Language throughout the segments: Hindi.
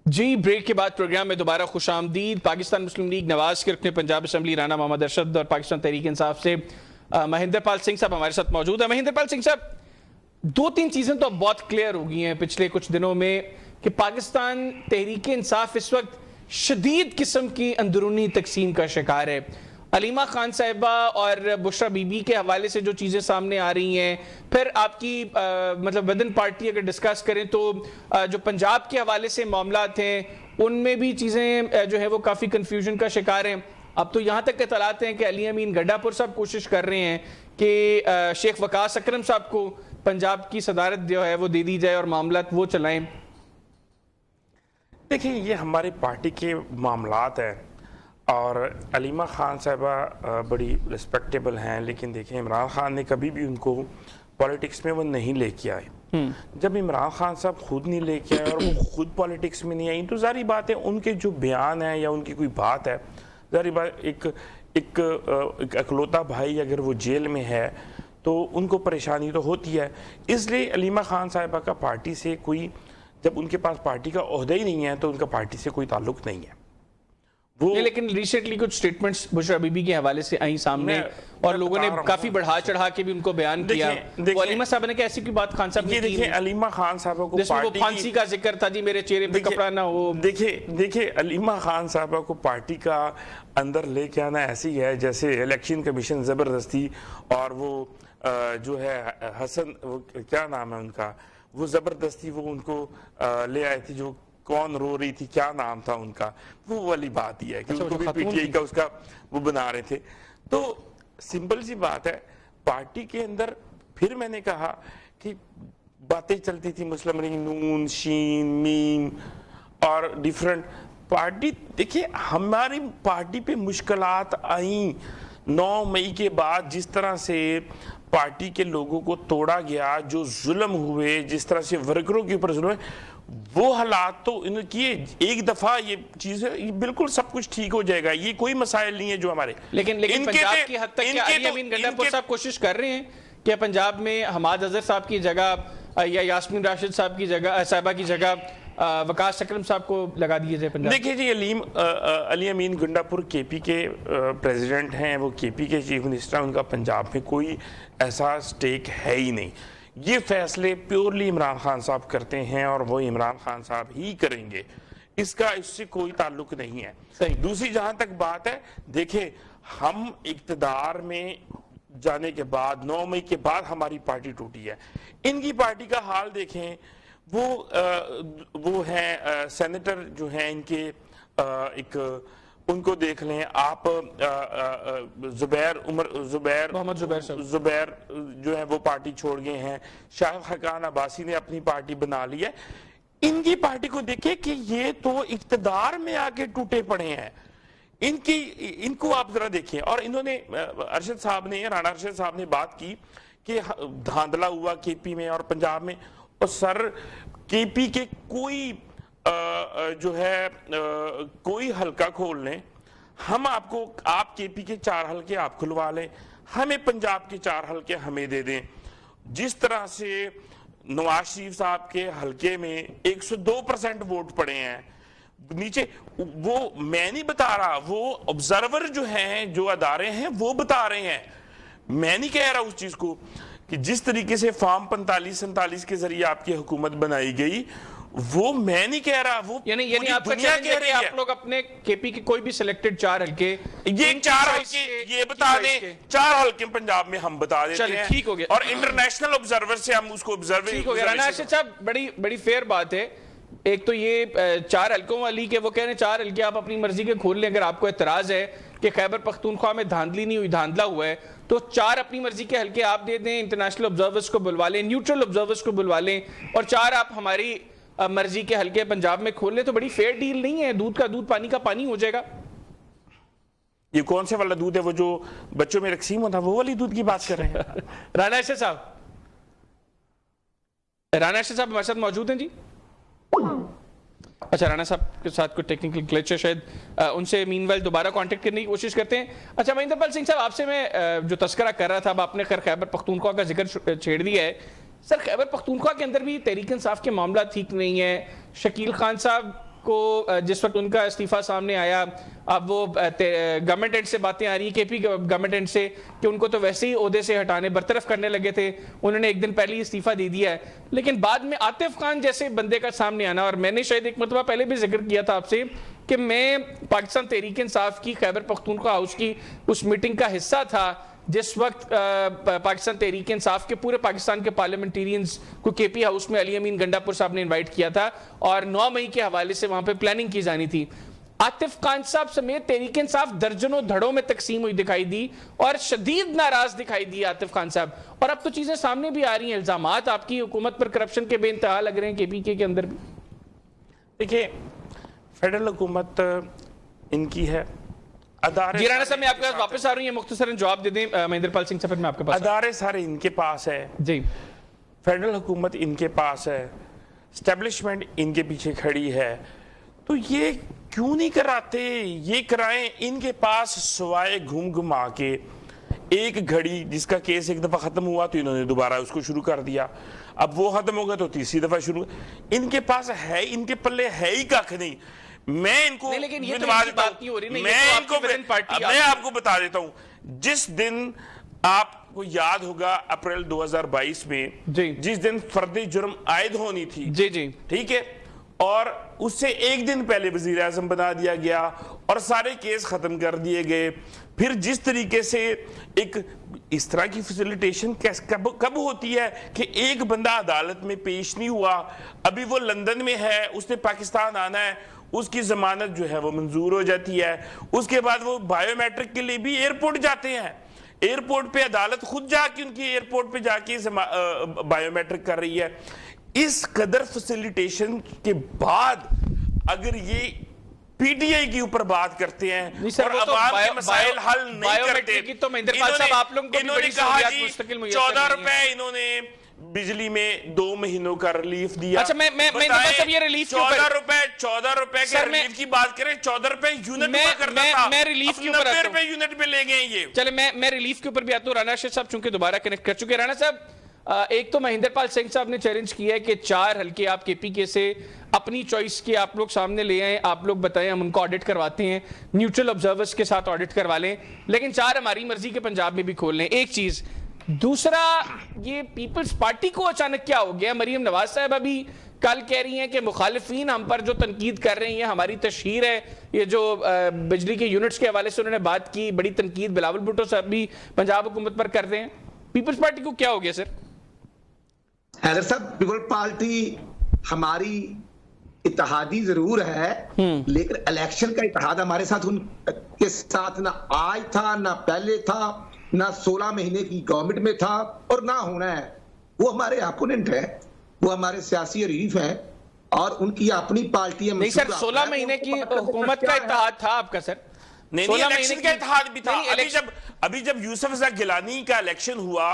जी, ब्रेक के बाद प्रोग्राम में दोबारा खुशामदीद। पाकिस्तान मुस्लिम लीग नवाज के रुकने पंजाब असम्बली राना मोहम्मद अरशद और पाकिस्तान तहरीक इंसाफ से महेंद्र पाल सिंह साहब हमारे साथ मौजूद है। महेंद्र पाल सिंह साहब, दो तीन चीजें तो अब बहुत क्लियर हो गई हैं पिछले कुछ दिनों में कि पाकिस्तान तहरीक इंसाफ इस वक्त शदीद किस्म की अंदरूनी तकसीम का शिकार है। अलीमा खान साहिबा और बुशरा बीबी के हवाले से जो चीज़ें सामने आ रही हैं, फिर आपकी मतलब विद इन पार्टी अगर डिस्कस करें तो जो पंजाब के हवाले से मामला थे उनमें भी चीज़ें जो है वो काफ़ी कन्फ्यूजन का शिकार हैं। अब तो यहाँ तक के तलाते हैं कि अली अमीन गड्ढापुर साहब कोशिश कर रहे हैं कि शेख वकास अकरम साहब को पंजाब की सदारत जो है वो दे दी जाए और मामला वो चलाएं। देखिए, ये हमारी पार्टी के मामलात हैं और अलीमा खान साहिबा बड़ी रिस्पेक्टेबल हैं, लेकिन देखिए इमरान खान ने कभी भी उनको पॉलिटिक्स में वो नहीं लेके आए। जब इमरान खान साहब खुद नहीं लेके आए और वो खुद पॉलिटिक्स में नहीं आई तो जारी बात है उनके जो बयान है या उनकी कोई बात है, जारी बात एक अकलौता भाई अगर वो जेल में है तो उनको परेशानी तो होती है। इसलिए अलीमा खान साहिबा का पार्टी से कोई, जब उनके पास पार्टी का ओहदा ही नहीं है तो उनका पार्टी से कोई ताल्लुक नहीं है। लेकिन रिसेंटली कुछ स्टेटमेंट्स बुशरा बीबी के हवाले से आई सामने और लोगों ने काफी बढ़ा चढ़ा के भी उनको बयान किया। अलीमा साहब ने ऐसी कोई बात खान साहब ने की? देखिए, अलीमा खान साहब को जिसमें वो फांसी का जिक्र था, जी मेरे चेहरे पे कपड़ा ना हो। देखिए अलीमा खान साहब को पार्टी का अंदर लेके आना ऐसी है जैसे इलेक्शन कमीशन जबरदस्ती और वो जो है हसन, वो क्या नाम है उनका, वो जबरदस्ती वो उनको ले आए थे, जो कौन रो रही थी, क्या नाम था उनका, वो वाली बात ही है कि उनको भी पीटीआई का उसका वो बना रहे थे। तो सिंपल सी बात है, पार्टी के अंदर फिर मैंने कहा कि बातें चलती थी मुस्लिम लीग, नून, शीन, मीम और डिफरेंट पार्टी। देखिए, हमारी पार्टी पे मुश्किलात आई 9 मई के बाद, जिस तरह से पार्टी के लोगों को तोड़ा गया, जो जुल्म हुए, जिस तरह से वर्करों के ऊपर जुल्म, वो हालात तो इनकी एक दफा ये चीज है, ये बिल्कुल सब कुछ ठीक हो जाएगा, ये कोई मसाइल नहीं है जो हमारे। लेकिन पंजाब की हद तक अली अमीन गड्ढापुर साहब कोशिश कर रहे हैं कि पंजाब में हमाद अजहर साहब की जगह या यास्मीन राशिद साहब की जगह, साहिबा की जगह वकास अकरम साहब को लगा दिए जाए पंजाब। देखिए जी, अली अमीन गंडापुर केपी के प्रेसिडेंट हैं, वो केपी के चीफ मिनिस्टर, उनका पंजाब में कोई ऐसा स्टेक है ही नहीं। ये फैसले प्योरली इमरान खान साहब करते हैं और वो इमरान खान साहब ही करेंगे, इससे कोई ताल्लुक नहीं है। दूसरी जहां तक बात है, देखिए हम इक्तदार में जाने के बाद 9 मई के बाद हमारी पार्टी टूटी है। इनकी पार्टी का हाल देखें, वो हैं सेनेटर जो हैं इनके, एक उनको देख लें आप, जुबैर जो है वो पार्टी छोड़ गए हैं, शाहिद खकान अब्बासी ने अपनी पार्टी बना ली है। इनकी पार्टी को देखें कि ये तो इक्तदार में आके टूटे पड़े हैं। इनको आप जरा देखें। और इन्होंने अरशद साहब ने, राणा अरशद साहब ने बात की कि धांधला हुआ केपी में और पंजाब में, और सर केपी के कोई जो है कोई हल्का खोल लें, हम आपको, आप केपी के 4 हल्के आप खुलवा लें, हमें पंजाब के 4 हल्के हमें दे दें। जिस तरह से नवाज शरीफ साहब के हल्के में 102% वोट पड़े हैं नीचे, वो मैं नहीं बता रहा, वो ऑब्जर्वर जो हैं, जो अदारे हैं वो बता रहे हैं, मैं नहीं कह रहा उस चीज को, कि जिस तरीके से फॉर्म 45-47 के जरिए आपकी हुकूमत बनाई गई, वो मैं नहीं कह रहा, वो यानी आपका चैलेंज है कि आप लोग अपने केपी के कोई भी सिलेक्टेड 4 हल्के, ये 4 हल्के ये बता दें, 4 हल्के पंजाब में हम बता देते हैं, ठीक हो गया। और इंटरनेशनल ऑब्जर्वर से हम उसको ऑब्जर्व, ठीक हो गया। राणा अरशद साहब, बड़ी फेयर बात है। एक तो ये 4 हल्कों वाली के वो कह रहे हैं 4 हल्के आप अपनी मर्जी के खोल लें। अगर आपको एतराज है कि खैबर पख्तूनख्वा में धांधली नहीं हुई, धांधला हुआ है, तो 4 अपनी मर्जी के हल्के आप दे दें, इंटरनेशनल ऑब्जर्वर्स को बुलवा लें, न्यूट्रल ऑब्जर्वर्स को बुलवा लें, और 4 आप हमारी मर्जी के हल्के पंजाब में खोल लें। तो बड़ी फेयर डील नहीं है? दूध का दूध, पानी का पानी हो जाएगा। ये कौन से वाला दूध है, वो जो बच्चों में रक्सीम होता है, वो वाली दूध की बात कर रहे हैं? राणा अरशद साहब, हमारे साथ मौजूद हैं जी? अच्छा, राणा साहब के साथ कोई टेक्निकल ग्लिच है शायद, उनसे मीनवाइल दोबारा कांटेक्ट करने की कोशिश करते हैं। अच्छा, महेंद्र पाल सिंह साहब, आपसे मैं जो तस्करा कर रहा था, अब आपने खैबर पख्तूनख्वा का जिक्र छेड़ दिया है। सर, खैबर पख्तूनख्वा के अंदर भी तहरीक इंसाफ के मामला ठीक नहीं है। शकील खान साहब को जिस वक्त उनका इस्तीफा सामने आया, अब वो गवर्नमेंट एंड से बातें आ रही है, केपी गवर्नमेंट एंड से, कि उनको तो वैसे ही ओहदे से हटाने बरतरफ करने लगे थे, उन्होंने एक दिन पहले ही इस्तीफा दे दिया है। लेकिन बाद में आतिफ खान जैसे बंदे का सामने आना, और मैंने शायद एक मरतबा पहले भी जिक्र किया था आपसे कि मैं पाकिस्तान तहरीक इंसाफ की खैबर पख्तूनख्वा हाउस की उस मीटिंग का हिस्सा था जिस वक्त पाकिस्तान तहरीक इंसाफ के पूरे पाकिस्तान के पार्लियामेंटेरियंस को केपी हाउस में अली अमीन गंडापुर साहब ने इनवाइट किया था, और 9 मई के हवाले से वहां पे प्लानिंग की जानी थी। आतिफ खान साहब समेत तहरीक इंसाफ दर्जनों धड़ों में तकसीम हुई दिखाई दी और शदीद नाराज दिखाई दिए आतिफ खान साहब, और अब तो चीजें सामने भी आ रही हैं, इल्जामात आपकी हुकूमत पर करप्शन के बेइंतहा लग रहे हैं केपीके के अंदर भी। देखिए, फेडरल हुकूमत इनकी है, जी राणा साहब मैं आपके पास वापस आ रही हूँ, मुख्तसरन जवाब दे दें महेंद्रपाल सिंह सफर में आपके पास। अदारे सारे इनके पास है जी, फेडरल हुकूमत इनके पास है, एस्टेब्लिशमेंट इनके पीछे खड़ी है, तो ये क्यों नहीं कराते? ये कराएं इनके पास, सवाए घूम घुमा के एक घड़ी जिसका केस एक दफा खत्म हुआ तो इन्होंने दोबारा उसको शुरू कर दिया, अब वो खत्म हो गया तो तीसरी दफा शुरू। इनके पास है, इनके पल्ले है ही कख नहीं। मैं इनको नहीं, लेकिन ये तो बात नहीं हो रही, नहीं, मैं तो इनको मैं आपको बता देता हूं, जिस दिन आपको याद होगा अप्रैल 2022 में जिस दिन फर्द जुर्म आयद होनी थी, जी जी ठीक है, और उससे एक दिन पहले वजीर आजम बना दिया गया और सारे केस खत्म कर दिए गए। फिर जिस तरीके से एक इस तरह की फैसिलिटेशन कब होती है कि एक बंदा अदालत में पेश नहीं हुआ, अभी वो लंदन में है, उसने पाकिस्तान आना है, उसकी जमानत जो है वो मंजूर हो जाती है, उसके बाद वो बायोमेट्रिक के लिए भी एयरपोर्ट जाते हैं, एयरपोर्ट पे अदालत खुद जाके उनकी एयरपोर्ट पे जाके बायोमेट्रिक कर रही है। इस कदर फैसिलिटेशन के बाद अगर ये पीटीआई के ऊपर बात करते हैं और अवाम के मसाइल हल नहीं करते, तो महेंद्रपाल साहब आप लोगों को इन्होंने कहा जी 14 रुपए इन्होंने बिजली में 2 महीनों का रिलीफ दिया। अच्छा, मैं ये रिलीफ 14 रुपए के रिलीफ की बात करें, 14 रुपए यूनिट हुआ करता था, मैं रिलीफ के ऊपर 90 रुपए यूनिट पे ले गए ये। चले मैं रिलीफ के ऊपर भी आता हूँ। राणा साहब चूंकि दोबारा कनेक्ट कर चुके। राणा साहब, एक तो महेंद्रपाल सिंह साहब ने चैलेंज किया है कि 4 हल्के आप केपीके से अपनी चॉइस के आप लोग सामने ले आए, आप लोग बताएं, हम उनको ऑडिट करवाते हैं, न्यूट्रल ऑब्जर्वर्स के साथ ऑडिट करवा लें, लेकिन 4 हमारी मर्जी के पंजाब में भी खोल लें। एक चीज। दूसरा, ये पीपल्स पार्टी को अचानक क्या हो गया? मरीम नवाज साहब अभी कल कह रही हैं कि मुखालिफिन हम पर जो तनकीद कर रहे हैं हमारी तशहीर है, ये जो बिजली के यूनिट्स के हवाले से उन्होंने बात की, बड़ी तनकीद बिलावल भुट्टो साहब भी पंजाब हुकूमत पर कर रहे हैं। पीपल्स पार्टी को क्या हो गया सर? हैदर साहब, पीपल्स पार्टी हमारी इत्तेहादी जरूर है, लेकिन इलेक्शन का इत्तेहाद हमारे साथ उनके साथ ना आज था, ना पहले था, ना 16 महीने की गवर्नमेंट में था, और ना होना है। वो हमारे अपोनेंट है, वो हमारे सियासी हरीफ है, और उनकी अपनी पार्टी है। नहीं सर, 16 महीने की हुकूमत का इत्तेहाद था आपका सर? नहीं, इलेक्शन का इत्तेहाद भी था। अभी जब यूसुफ रज़ा गिलानी का इलेक्शन हुआ,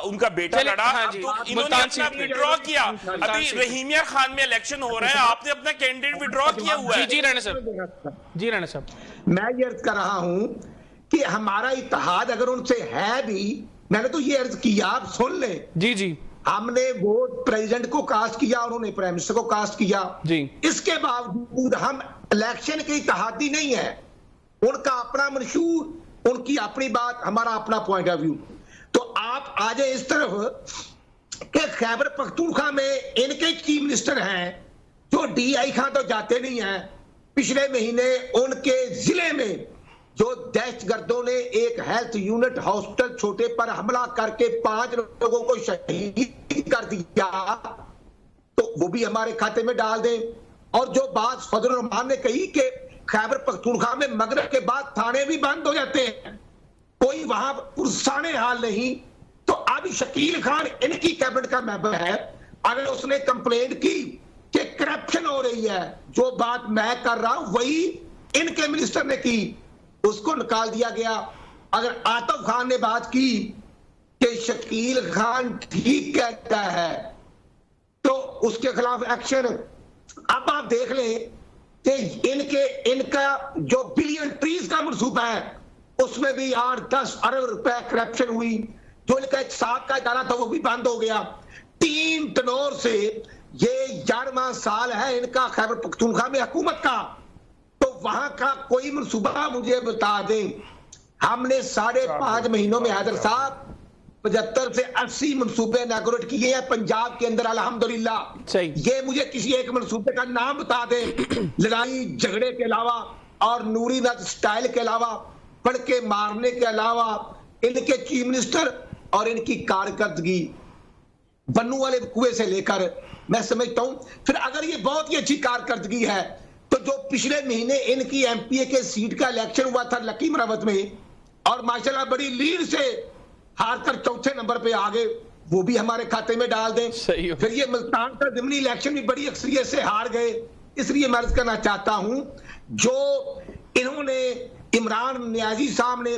उनका बेटा लड़ा, तो इन्होंने अपना विड्रॉ किया। अभी रहीमिया खान में इलेक्शन हो रहा है, आपने अपना कैंडिडेट विड्रॉ किया हुआ है। जी राणा साहब, जी राणा साहब, मैं ये अर्ज कर रहा हूं कि हमारा इत्तेहाद अगर उनसे है भी, मैंने तो ये अर्ज किया, आप सुन ले। जी जी, हमने वोट प्रेसिडेंट को कास्ट किया, उन्होंने प्राइम मिनिस्टर को कास्ट किया जी। इसके बावजूद हम इलेक्शन के इत्तेहादी नहीं है। उनका अपना मंशूर, उनकी अपनी बात, हमारा अपना पॉइंट ऑफ व्यू। तो आप आ जाए इस तरफ कि खैबर पख्तूनख्वा में इनके चीफ मिनिस्टर हैं जो DI खां तो जाते नहीं हैं। पिछले महीने उनके जिले में जो दहशतगर्दों ने एक हेल्थ यूनिट हॉस्पिटल छोटे पर हमला करके 5 लोगों को शहीद कर दिया, तो वो भी हमारे खाते में डाल दें। और जो बात फजल रहमान ने कही कि खैबर पख्तूनख्वा में मगरिब के बाद थाने भी बंद हो जाते हैं, कोई वहां पुरसाने हाल नहीं, तो अब शकील खान इनकी कैबिनेट का मेंबर है, अगर उसने कंप्लेंट की कि करप्शन हो रही है, जो बात मैं कर रहा हूं वही इनके मिनिस्टर ने की, उसको निकाल दिया गया। अगर आतिफ खान ने बात की कि शकील खान ठीक कहता है तो उसके खिलाफ एक्शन। अब आप देख लें कि इनका जो बिलियन ट्रीज का मंसूबा है उसमें भी 8-10 अरब रुपए करप्शन हुई। जो इनका एक साथ का इदारा था वो भी बंद हो गया। 3 टनोर से ये 11वां साल है इनका खैबर पख्तूनख्वा में हुकूमत का, तो वहां का कोई मनसूबा मुझे बता दें। हमने 5.5 महीनों में हैदर साहब 75 से 80 मनसूबे इनॉग्रेट किए हैं पंजाब के अंदर अल्हम्दुलिल्लाह। ये मुझे किसी एक मनसूबे का नाम बता दें, लड़ाई झगड़े के अलावा और नूरी नज स्टाइल के अलावा, पढ़ के मारने के अलावा, इनके चीफ मिनिस्टर और इनकी कारकर्दगी बन्नू वाले कुएं से लेकर मैं समझता हूं। फिर अगर ये बहुत ही अच्छी कारकर्दगी है तो जो पिछले महीने इनकी एमपीए के सीट का इलेक्शन हुआ था लकी मरावत में, और माशाल्लाह बड़ी लीड से हारकर चौथे नंबर पे आ गए, वो भी हमारे खाते में डाल दें। फिर ये मुल्तान का ज़िमनी इलेक्शन भी बड़ी अक्सरियत से हार गए। इसलिए मैं अर्ज करना चाहता हूं, जो इन्होंने इमरान नियाजी साहब ने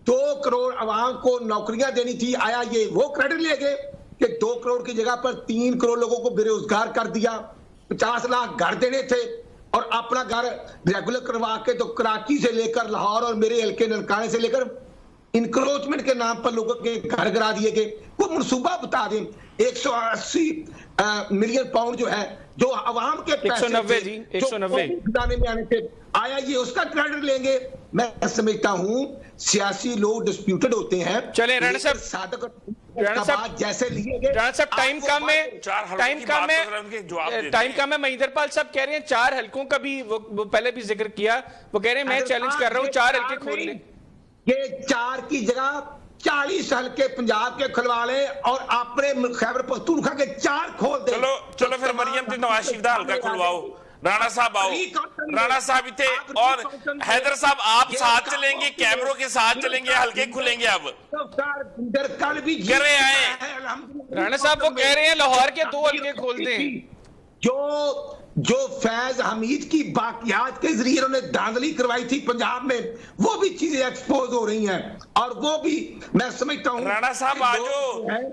2 करोड़ अवाम को नौकरियां देनी थी, आया ये वो क्रेडिट ले गए कि 2 करोड़ की जगह पर 3 करोड़ लोगों को बेरोजगार कर दिया, 50 लाख घर देने थे और अपना घर रेगुलर करवा के तो कराची से लेकर लाहौर और मेरे हल्के ननकाने से लेकर इंक्रोचमेंट के नाम पर लोगों के घर गिरा दिए गए। वो मनसूबा बता दें। 180 मिलियन पाउंड जो है, जो अवाम के पैसे 190 खजाने में आने थे, आया ये उसका क्रेडिट लेंगे। मैं समझता हूं सियासी लोग डिस्प्यूटेड होते हैं। चले राणा साहब जैसे लिए गए, राणा साहब टाइम कम है। महिंदरपाल साहब कह रहे हैं 4 हलकों का भी वो पहले भी जिक्र किया, वो कह रहे हैं मैं चैलेंज कर रहा हूं 4 हलके खोलने। ये 4 की जगह 40 हल्के पंजाब के खुलवा ले और अपने खैबर पख्तूनख्वा के 4 खोल दे। चलो फिर मरियम ते नवाज शरीफ दा हल्का खुलवाओ। राणा साहब आओ, राणा साहब इतने, और हैदर साहब आप साथ चलेंगे, कैमरों के साथ चलेंगे, हल्के खुलेंगे अब कल भी करे आए। राणा साहब वो कह रहे हैं लाहौर के 2 हल्के खोल दें। जो फैज हमीद की बाकियात के जरिए उन्होंने धांधली करवाई थी पंजाब में, वो भी चीजें एक्सपोज हो रही हैं, और वो भी मैं समझता हूं। राणा साहब आजो,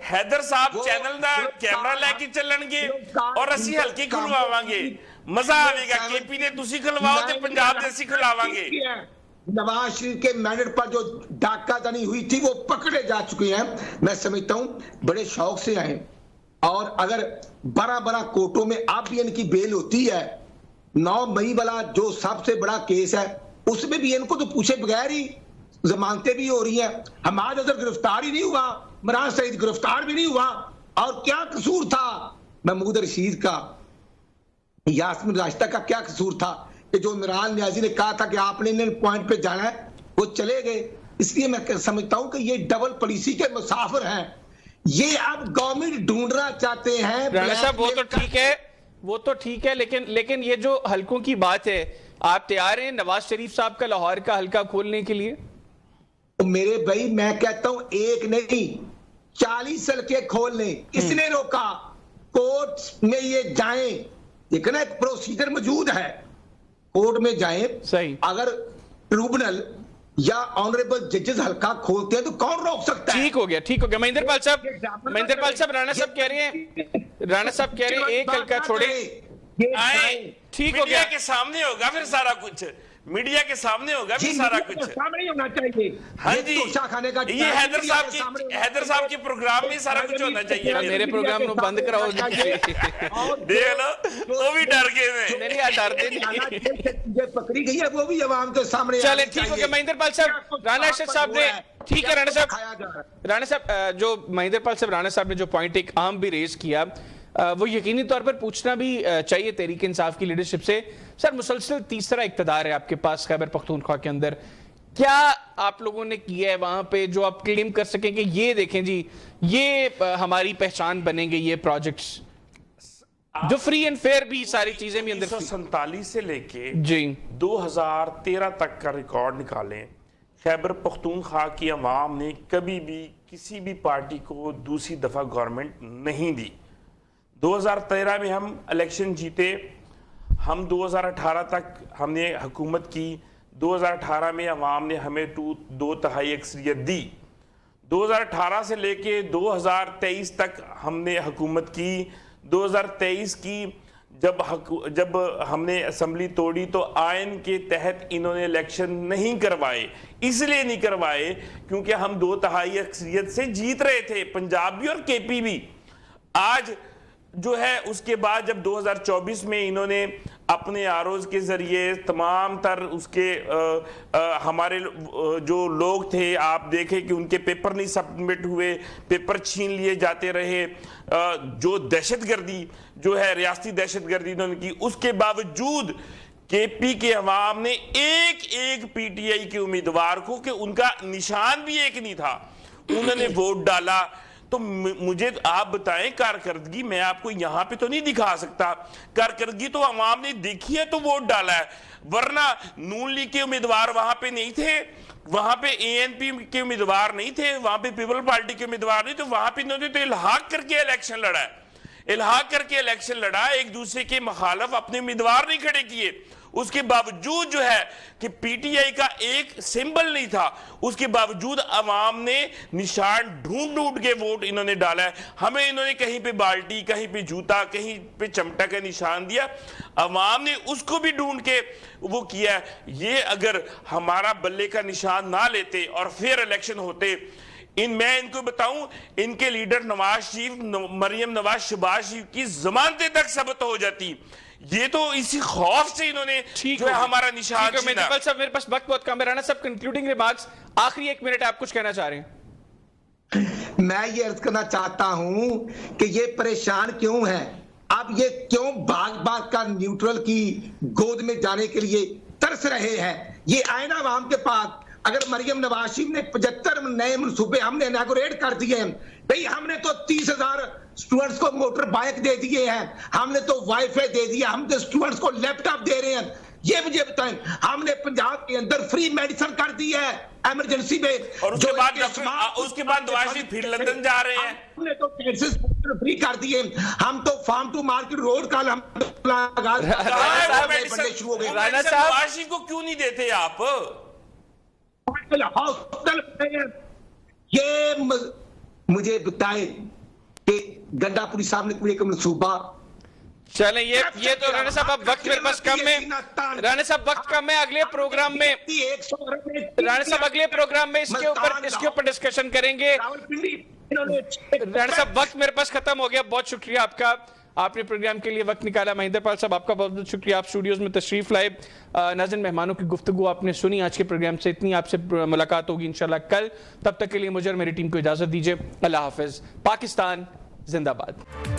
हैदर साहब चैनल दा कैमरा लेके चलणगे और ਅਸੀਂ हल्के खुलवावांगे, मजा आएगा। केपी ने तुसी खुलवाओ ते पंजाब दे ਅਸੀਂ खुलवावांगे। नवाज शरीफ के मैंडेट पर जो डाकादानी हुई थी वो पकड़े जा चुके हैं। मैं समझता हूं बड़े शौक से आए, और अगर बड़ा कोर्टों में अब भी इनकी बेल होती है, 9 मई वाला जो सबसे बड़ा केस है उसमें भी इनको तो पूछे बगैर ही जमानतें भी हो रही हैं। हमाद अजहर गिरफ्तार ही नहीं हुआ, इमरान सईद गिरफ्तार भी नहीं हुआ, और क्या कसूर था महमूद रशीद का, यास्मीन राशिदा का क्या कसूर था कि जो इमरान नियाजी ने कहा था कि आपने इन पॉइंट पे जाना है, वो चले गए। इसलिए मैं समझता हूं कि ये डबल पॉलिसी के मुसाफिर हैं। ये अब गवर्नमेंट ढूंढना चाहते हैं। राणा साहब वो तो ठीक है, लेकिन ये जो हलकों की बात है, आप तैयार हैं नवाज शरीफ साहब का लाहौर का हलका खोलने के लिए? तो मेरे भाई मैं कहता हूं 1 नहीं 40 हलके खोल लें। किसने रोका? कोर्ट में ये जाएं, लेकिन एक प्रोसीजर मौजूद है, कोर्ट में जाएं। सही, अगर ट्रिब्यूनल या ऑनरेबल जजेस हल्का खोलते हैं तो कौन रोक सकता है? ठीक हो गया। महिंदरपाल साहब राणा साहब कह रहे हैं एक हल्का छोड़े, ठीक हो गया। के सामने होगा फिर सारा कुछ, मीडिया के सामने होगा फिर सारा कुछ, सामने होना चाहिए। हाँ जी, ये हैदर साहब के प्रोग्राम में सारा कुछ होना चाहिए। मेरे प्रोग्राम को बंद कराओ। देख लो वो भी डर गए, पकड़ी गई है वो भी अवाम के सामने। चले ठीक हो गया। महिंदरपाल साहब, राणा अरशद साहब ने, ठीक है राणा साहब जो महिंदरपाल साहब राणा साहब ने जो पॉइंट एक आम भी रेज किया, वो यकीनी तौर पर पूछना भी चाहिए तहरीक इंसाफ की लीडरशिप से। सर, मुसलसल तीसरा इक्तदार है आपके पास खैबर पख्तूनख्वा के अंदर, क्या आप लोगों ने किया है वहां पे जो आप क्लेम कर सकें कि ये देखें जी, ये हमारी पहचान बनेंगे ये प्रोजेक्ट्स, जो फ्री एंड फेयर भी सारी चीजें भी अंदर 1947 से लेके जी 2013 तक का रिकॉर्ड निकालें, खैबर पख्तूनख्वा की अवाम ने कभी भी किसी भी पार्टी को दूसरी दफा गवर्नमेंट नहीं दी। 2013 में हम इलेक्शन जीते, हम 2018 तक हमने हुकूमत की, 2018 में अवाम ने हमें 2/3 अक्सरियत दी। 2018 से लेके 2023 तक हमने हुकूमत की। 2023 की जब हमने असम्बली तोड़ी तो आयन के तहत इन्होंने इलेक्शन नहीं करवाए। इसलिए नहीं करवाए क्योंकि हम 2/3 अक्सरियत से जीत रहे थे, पंजाब भी और केपी भी। आज जो है उसके बाद जब 2024 में इन्होंने अपने आरोज के जरिए तमाम तर उसके हमारे जो लोग थे, आप देखें कि उनके पेपर नहीं सबमिट हुए, पेपर छीन लिए जाते रहे, जो दहशतगर्दी जो है रियासती दहशतगर्दी इन्होंने की, उसके बावजूद केपी के अवाम ने एक पीटीआई के उम्मीदवार को, कि उनका निशान भी एक नहीं था, उन्होंने वोट डाला। तो मुझे आप बताएं, कारकर्दगी मैं आपको यहां पे तो नहीं दिखा सकता, कारकर्दगी तो अवाम ने देखी है तो वोट डाला है, वरना नून लीग के उम्मीदवार वहां पे नहीं थे, वहां पे एएनपी के उम्मीदवार नहीं थे, वहां पे पीपल पार्टी के उम्मीदवार नहीं, तो वहां पे इन्होंने तो इल्हाक करके इलेक्शन लड़ा है, इल्हाक करके इलेक्शन लड़ा, एक दूसरे के मुखालिफ अपने उम्मीदवार नहीं खड़े किए। उसके बावजूद जो है कि पीटीआई का एक सिंबल नहीं था, उसके बावजूद अवाम ने निशान ढूंढ ढूंढ के वोट इन्होंने डाला है। हमें इन्होंने कहीं पे बाल्टी, कहीं पे जूता, कहीं पे चमटा का निशान दिया, अवाम ने उसको भी ढूंढ के वो किया है। ये अगर हमारा बल्ले का निशान ना लेते और फिर इलेक्शन होते, मैं इनको बताऊं, इनके लीडर नवाज शरीफ, मरियम नवाज, शहबाज शरीफ की जमानतें तक सबत हो जाती। ये तो इसी खौफ से इन्होंने जो है हमारा निशान छीना। मेहंदर साहब, मेरे पास वक्त बहुत कम है, राणा साहब कंक्लूडिंग रिमार्क्स, आखिरी 1 मिनट आप कुछ कहना चाह रहे हैं? मैं ये अर्ज करना चाहता हूं कि ये परेशान क्यों है, अब ये क्यों बाग बाग का न्यूट्रल की गोद में जाने के लिए तरस रहे हैं। ये आए ना आवाम के पास, अगर मरियम नवाज शरीफ ने 75 नए मनसूबे हमने इनॉग्रेट कर दिए हैं, भाई हमने तो 30,000 स्टूडेंट्स को मोटर बाइक दे दिए हैं, हमने तो वाईफाई दे दिया, हम तो स्टूडेंट्स को लैपटॉप दे रहे हैं। ये मुझे बताएं, हमने पंजाब के अंदर फ्री मेडिसिन कर दी है इमरजेंसी में, और उसके बाद नवाज शरीफ फिर लंदन जा रहे हैं। हमने तो टैक्सेस फ्री कर दिए, हम तो फार्म टू मार्केट रोड का हम शुरू हो गए। राणा साहब, नवाज शरीफ को क्यों नहीं देते आप? ये मुझे बताएं कि गंडापुरी साहब ने कोई एक मनसूबा। चलें, ये तो राणा साहब अब वक्त मेरे पास कम है, राणा साहब वक्त कम है, अगले प्रोग्राम में राणा साहब अगले प्रोग्राम में इसके ऊपर डिस्कशन करेंगे। राणा साहब वक्त मेरे पास खत्म हो गया, बहुत शुक्रिया आपका, आपने प्रोग्राम के लिए वक्त निकाला। महेंद्र पाल साहब आपका बहुत बहुत शुक्रिया, आप स्टूडियोज में तशरीफ लाए। नाज़रीन, मेहमानों की गुफ्तगू आपने सुनी आज के प्रोग्राम से, इतनी आपसे मुलाकात होगी इंशाल्लाह कल। तब तक के लिए मुझे और मेरी टीम को इजाजत दीजिए, अल्लाह हाफिज। पाकिस्तान जिंदाबाद।